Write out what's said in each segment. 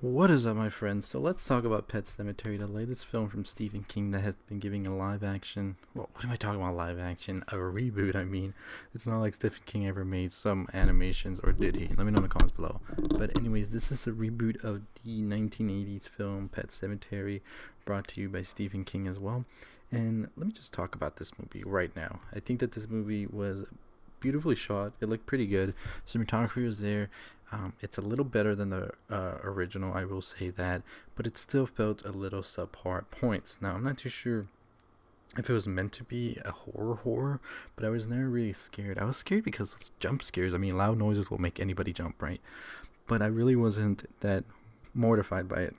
What is up, my friends? So let's talk about Pet Sematary, the latest film from Stephen King that has been giving a live action. Well, what am I talking about? Live action? A reboot, I mean. It's not like Stephen King ever made some animations, or did he? Let me know in the comments below. But, anyways, this is a reboot of the 1980s film Pet Sematary, brought to you by Stephen King as well. And let me just talk about this movie right now. I think that this movie was beautifully shot. It looked pretty good. Cinematography was there. It's a little better than the original, I will say that, but it still felt a little subpar at points. Now, I'm not too sure if it was meant to be a horror, but I was never really scared. I was scared because it's jump scares. I mean, loud noises will make anybody jump, right? But I really wasn't that mortified by it.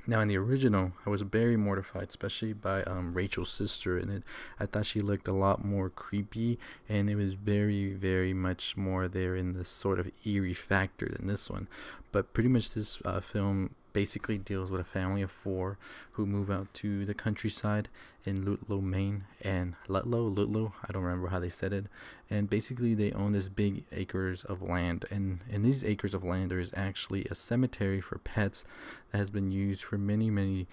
Now, in the original, I was very mortified, especially by Rachel's sister in it. I thought she looked a lot more creepy, and it was very, very much more there in this sort of eerie factor than this one. But pretty much this film basically deals with a family of four who move out to the countryside in Lutlow, Maine, and Lutlow, I don't remember how they said it. And basically, they own this big acres of land, and in these acres of land, there is actually a cemetery for pets that has been used for many, many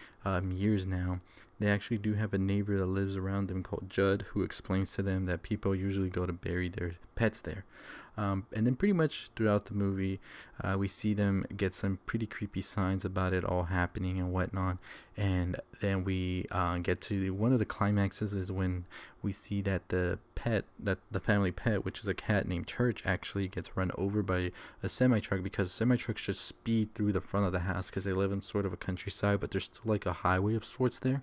years now. They actually do have a neighbor that lives around them called Judd, who explains to them that people usually go to bury their pets there. And then pretty much throughout the movie, we see them get some pretty creepy signs about it all happening and whatnot. And then we get to one of the climaxes is when we see that the family pet, which is a cat named Church, actually gets run over by a semi-truck, because semi-trucks just speed through the front of the house because they live in sort of a countryside, but there's still like a highway of sorts there.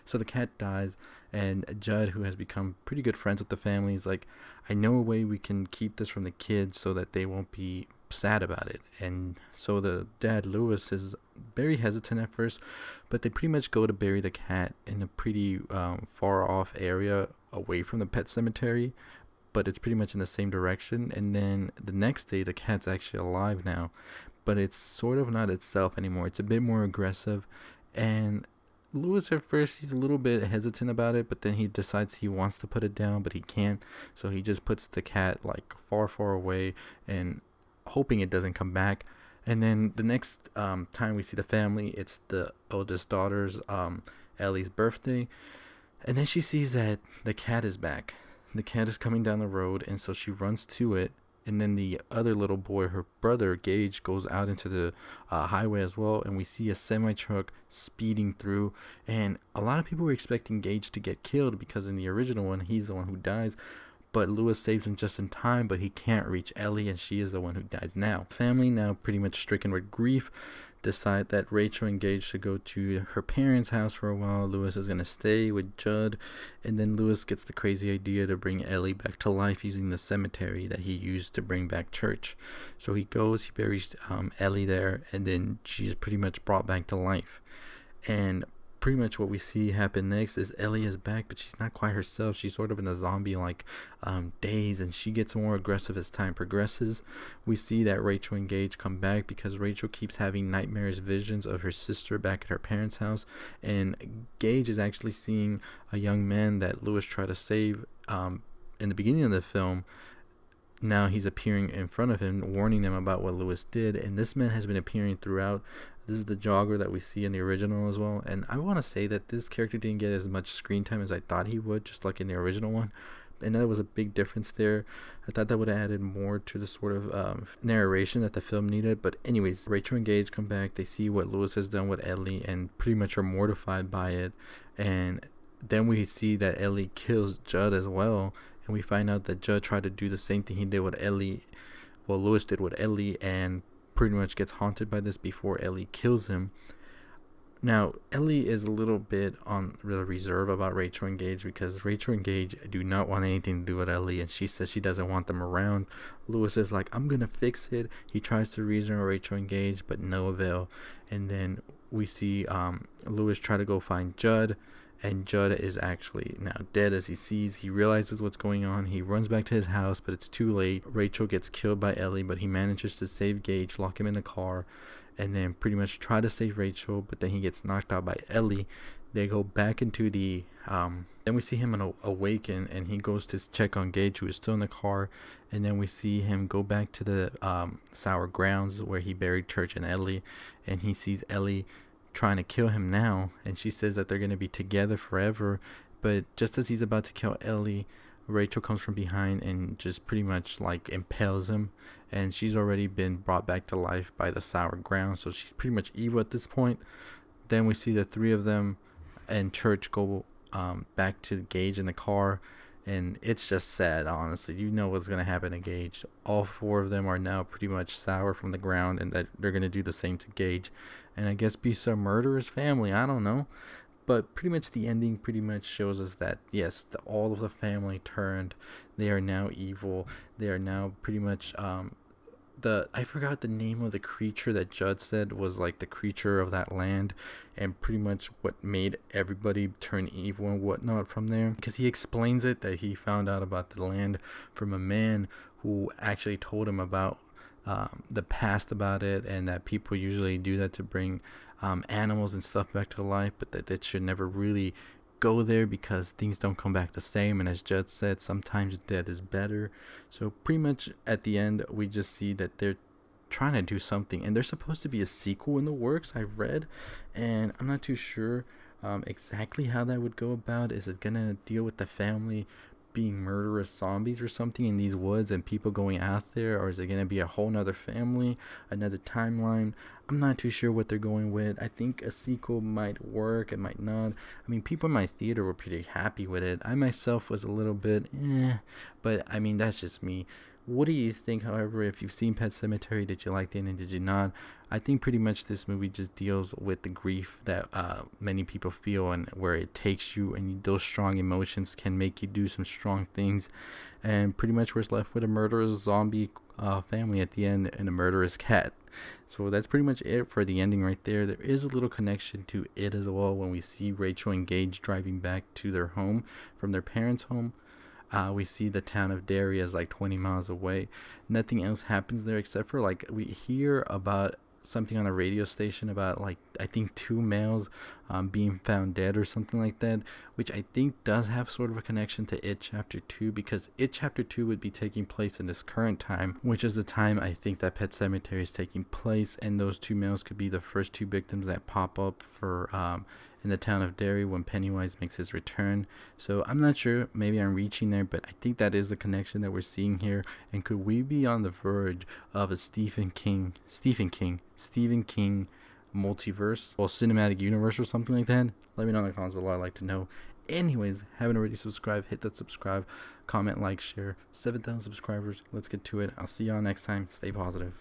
So the cat dies, and Judd, who has become pretty good friends with the family, is like, I know a way we can keep this from the kids so that they won't be sad about it. And so the dad, Lewis, is very hesitant at first, but they pretty much go to bury the cat in a pretty far off area away from the pet cemetery, but it's pretty much in the same direction. And then the next day, the cat's actually alive now, but it's sort of not itself anymore. It's a bit more aggressive, and Lewis at first, he's a little bit hesitant about it, but then he decides he wants to put it down, but he can't. So he just puts the cat like far, far away and hoping it doesn't come back. And then the next time we see the family, it's the oldest daughter's Ellie's birthday. And then she sees that the cat is back. The cat is coming down the road, and so she runs to it. And then the other little boy, her brother Gage, goes out into the highway as well, and we see a semi-truck speeding through. And a lot of people were expecting Gage to get killed, because in the original one, he's the one who dies. But Lewis saves him just in time, but he can't reach Ellie, and she is the one who dies now. Family, now pretty much stricken with grief, decide that Rachel and Gage should go to her parents' house for a while. Lewis is going to stay with Judd, and then Lewis gets the crazy idea to bring Ellie back to life using the cemetery that he used to bring back Church. So he goes, he buries Ellie there, and then she is pretty much brought back to life. And pretty much what we see happen next is Ellie is back, but she's not quite herself. She's sort of in a zombie-like daze, and she gets more aggressive as time progresses. We see that Rachel and Gage come back because Rachel keeps having nightmares, visions of her sister back at her parents' house, and Gage is actually seeing a young man that Lewis tried to save in the beginning of the film. Now he's appearing in front of him, warning them about what Lewis did, and this man has been appearing throughout. This is the jogger that we see in the original as well, and I want to say that this character didn't get as much screen time as I thought he would, just like in the original one, and that was a big difference there. I thought that would have added more to the sort of narration that the film needed. But anyways, Rachel and Gage come back, they see what Lewis has done with Ellie, and pretty much are mortified by it, and then we see that Ellie kills Judd as well, and we find out that Judd tried to do the same thing he did with Ellie, well, Lewis did with Ellie, and pretty much gets haunted by this before Ellie kills him. Now, Ellie is a little bit on the reserve about Rachel and Gage, because Rachel and Gage do not want anything to do with Ellie, and she says she doesn't want them around. Lewis is like, I'm gonna fix it. He tries to reason with Rachel and Gage, but no avail. And then we see Lewis try to go find Judd, and Judd is actually now dead. As he realizes what's going on. He runs back to his house, but it's too late. Rachel gets killed by Ellie, but he manages to save Gage, lock him in the car, and then pretty much try to save Rachel, but then he gets knocked out by Ellie. They go back into the then we see him awaken, and he goes to check on Gage, who is still in the car. And then we see him go back to the sour grounds where he buried Church and Ellie, and he sees Ellie trying to kill him now, and she says that they're going to be together forever. But just as he's about to kill Ellie, Rachel comes from behind and just pretty much like impales him, and she's already been brought back to life by the sour ground, so she's pretty much evil at this point. Then we see the three of them and Church go back to Gage in the car, and it's just sad, honestly. You know what's going to happen to Gage. All four of them are now pretty much sour from the ground, and that they're going to do the same to Gage, and I guess be some murderous family. I don't know. But pretty much the ending pretty much shows us that, yes, all of the family turned. They are now evil. They are now pretty much I forgot the name of the creature that Judd said was like the creature of that land, and pretty much what made everybody turn evil and whatnot from there. Because he explains it that he found out about the land from a man who actually told him about the past about it, and that people usually do that to bring animals and stuff back to life, but that should never really go there because things don't come back the same. And as Judd said, sometimes dead is better. So pretty much at the end, we just see that they're trying to do something, and there's supposed to be a sequel in the works, I've read, and I'm not too sure exactly how that would go about. Is it gonna deal with the family being murderous zombies or something in these woods and people going out there, or is it going to be a whole nother family, another timeline? I'm not too sure what they're going with. I think a sequel might work, it might not. I mean, people in my theater were pretty happy with it. I myself was a little bit but I mean, that's just me. What do you think, however? If you've seen Pet Sematary, did you like the ending, did you not? I think pretty much this movie just deals with the grief that many people feel, and where it takes you, and those strong emotions can make you do some strong things. And pretty much we're left with a murderous zombie family at the end, and a murderous cat. So that's pretty much it for the ending right there. There is a little connection to it as well when we see Rachel and Gage driving back to their home from their parents' home. We see the town of Derry as like 20 miles away. Nothing else happens there except for like we hear about something on a radio station about like I think 2 males being found dead or something like that, which I think does have sort of a connection to It Chapter 2, because It Chapter 2 would be taking place in this current time, which is the time I think that Pet Sematary is taking place, and those 2 males could be the first 2 victims that pop up for in the town of Derry when Pennywise makes his return. So I'm not sure, maybe I'm reaching there, but I think that is the connection that we're seeing here. And could we be on the verge of a Stephen King multiverse or cinematic universe or something like that? Let me know in the comments below. I'd like to know. Anyways, haven't already subscribed, hit that subscribe, comment, like, share. 7,000 subscribers. Let's get to it. I'll see y'all next time. Stay positive.